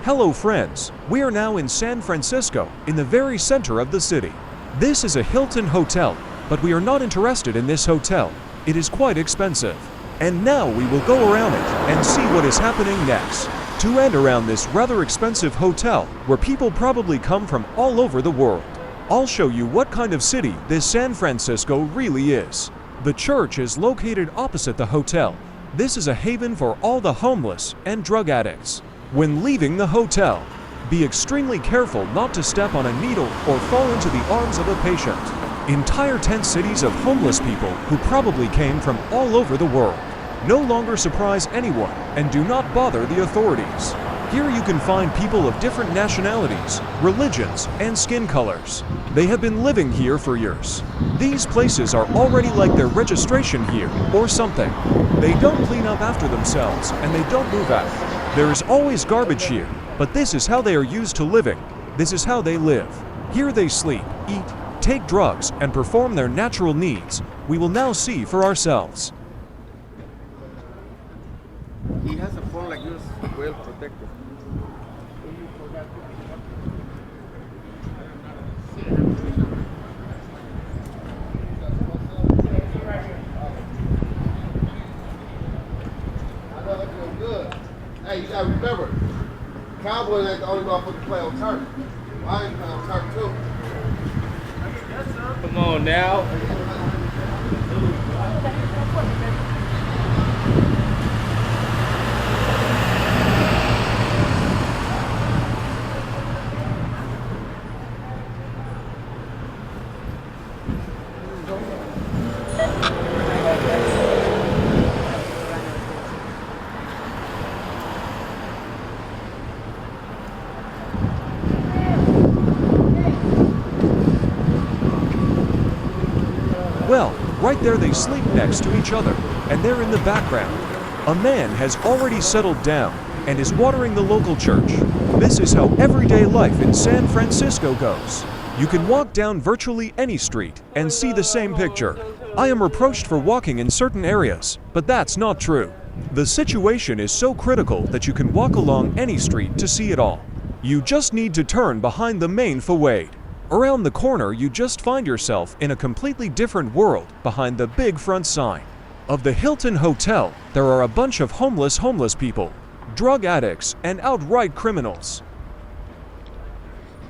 Hello friends, we are now in San Francisco, in the very center of the city. This is a Hilton hotel, but we are not interested in this hotel. It is quite expensive. And now we will go around it and see what is happening next. To end around this rather expensive hotel, where people probably come from all over the world. I'll show you what kind of city this San Francisco really is. The church is located opposite the hotel. This is a haven for all the homeless and drug addicts. When leaving the hotel, be extremely careful not to step on a needle or fall into the arms of a patient. Entire tent cities of homeless people who probably came from all over the world. No longer surprise anyone and do not bother the authorities. Here you can find people of different nationalities, religions, and skin colors. They have been living here for years. These places are already like their registration here or something. They don't clean up after themselves and they don't move out. There is always garbage here, but this is how they are used to living. This is how they live. Here they sleep, eat, take drugs, and perform their natural needs. We will now see for ourselves. He has a phone like yours, well protected. I know that feels good. Hey, you gotta remember, Cowboys ain't the only motherfucker play on turf. I ain't play on turf too. Come on now. Well, right there they sleep next to each other, and they're in the background. A man has already settled down and is watering the local church. This is how everyday life in San Francisco goes. You can walk down virtually any street and see the same picture. I am reproached for walking in certain areas, but that's not true. The situation is so critical that you can walk along any street to see it all. You just need to turn behind the main facade. Around the corner, you just find yourself in a completely different world behind the big front sign. Of the Hilton Hotel, there are a bunch of homeless people, drug addicts, and outright criminals.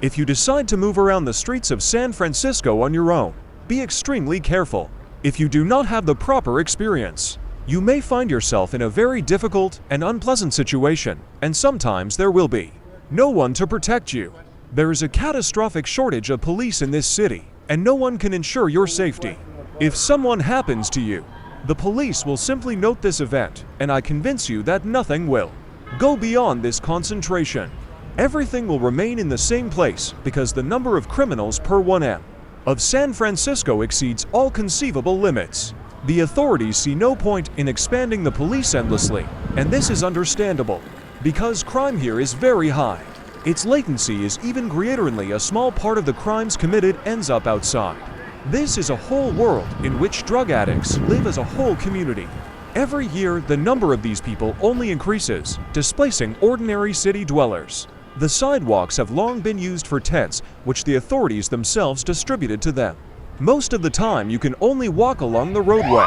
If you decide to move around the streets of San Francisco on your own, be extremely careful. If you do not have the proper experience, you may find yourself in a very difficult and unpleasant situation, and sometimes there will be no one to protect you. There is a catastrophic shortage of police in this city, and no one can ensure your safety. If someone happens to you, the police will simply note this event, and I convince you that nothing will go beyond this concentration. Everything will remain in the same place because the number of criminals per 1M of San Francisco exceeds all conceivable limits. The authorities see no point in expanding the police endlessly, and this is understandable, because crime here is very high. Its latency is even greaterly a small part of the crimes committed ends up outside. This is a whole world in which drug addicts live as a whole community. Every year, the number of these people only increases, displacing ordinary city dwellers. The sidewalks have long been used for tents, which the authorities themselves distributed to them. Most of the time, you can only walk along the roadway,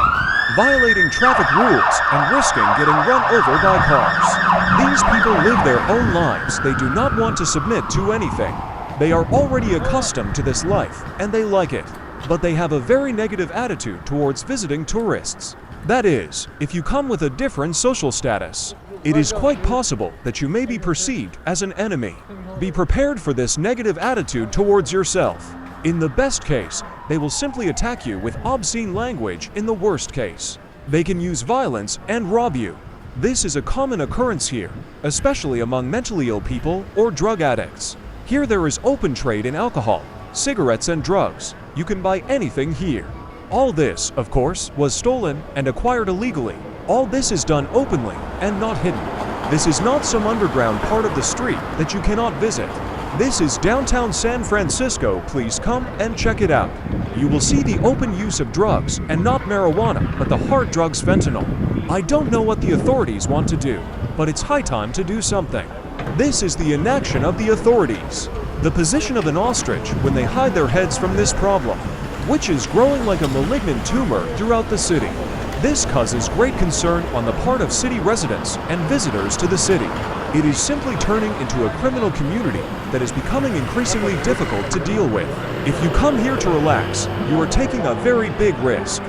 violating traffic rules and risking getting run over by cars. These people live their own lives. They do not want to submit to anything. They are already accustomed to this life, and they like it. But they have a very negative attitude towards visiting tourists. That is, if you come with a different social status, it is quite possible that you may be perceived as an enemy. Be prepared for this negative attitude towards yourself. In the best case, they will simply attack you with obscene language. In the worst case, they can use violence and rob you. This is a common occurrence here, especially among mentally ill people or drug addicts. Here there is open trade in alcohol, cigarettes and drugs. You can buy anything here. All this, of course, was stolen and acquired illegally. All this is done openly and not hidden. This is not some underground part of the street that you cannot visit. This is downtown San Francisco. Please come and check it out. You will see the open use of drugs, and not marijuana, but the hard drugs fentanyl. I don't know what the authorities want to do, but it's high time to do something. This is the inaction of the authorities, the position of an ostrich when they hide their heads from this problem, which is growing like a malignant tumor throughout the city. This causes great concern on the part of city residents and visitors to the city. It is simply turning into a criminal community that is becoming increasingly difficult to deal with. If you come here to relax, you are taking a very big risk.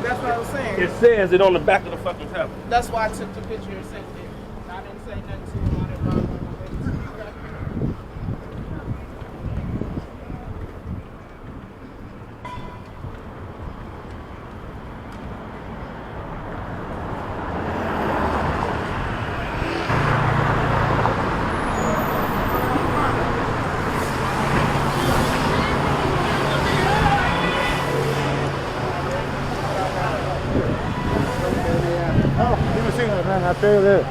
That's what I was saying. It says it on the back of the fucking tablet. That's why I took the picture and sent it. I didn't say nothing to him on it. I feel it.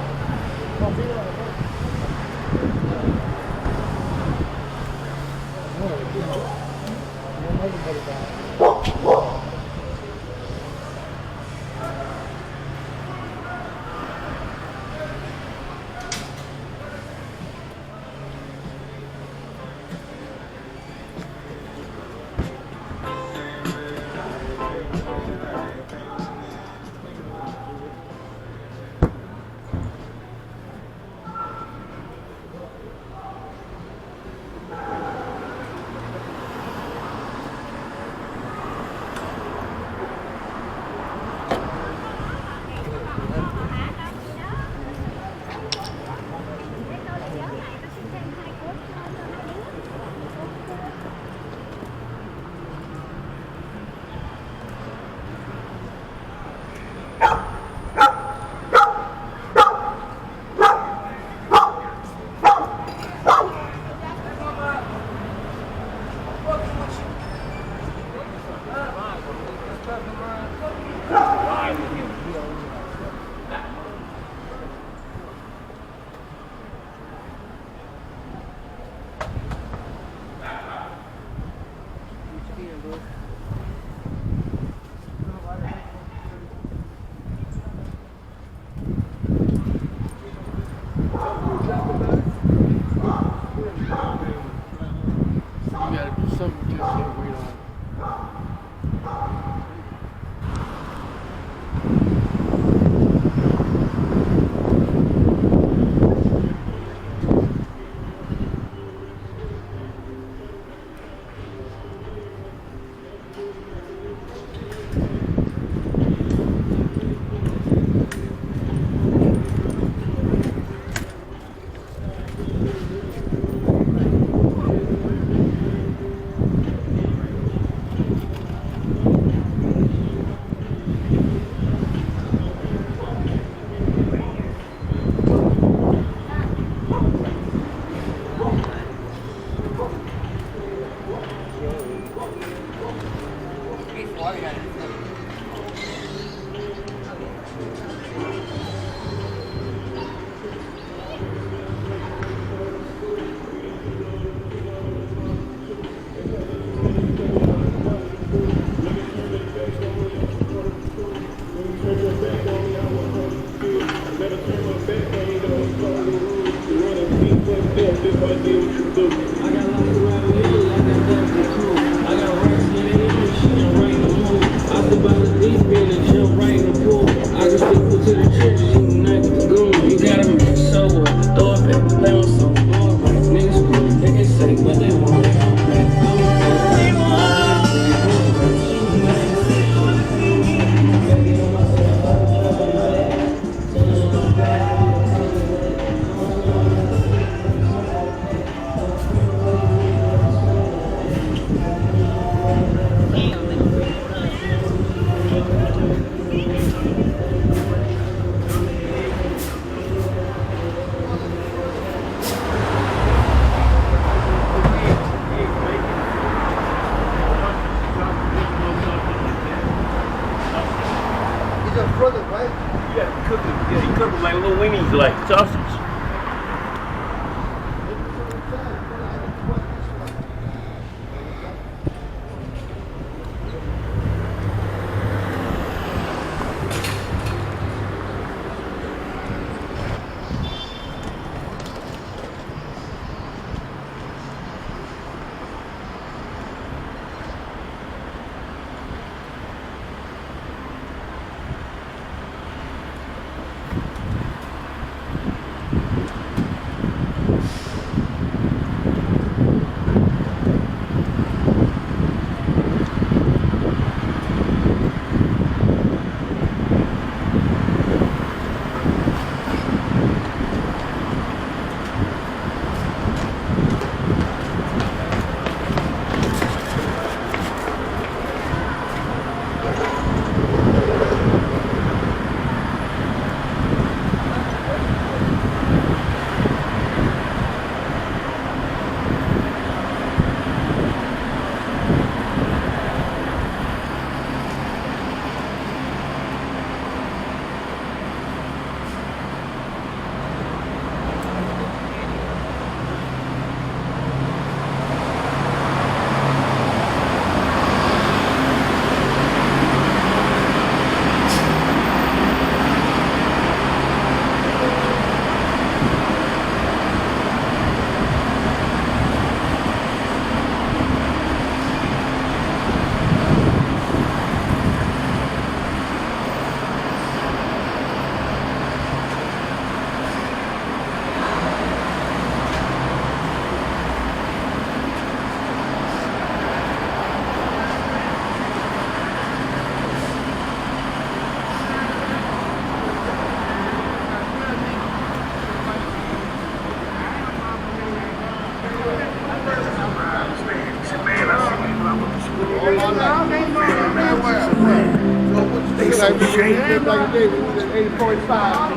brother, man. Yeah, he cooked them. Yeah, he cooked them like little weenies, like sausage. They so shady. Like it was at 8:45.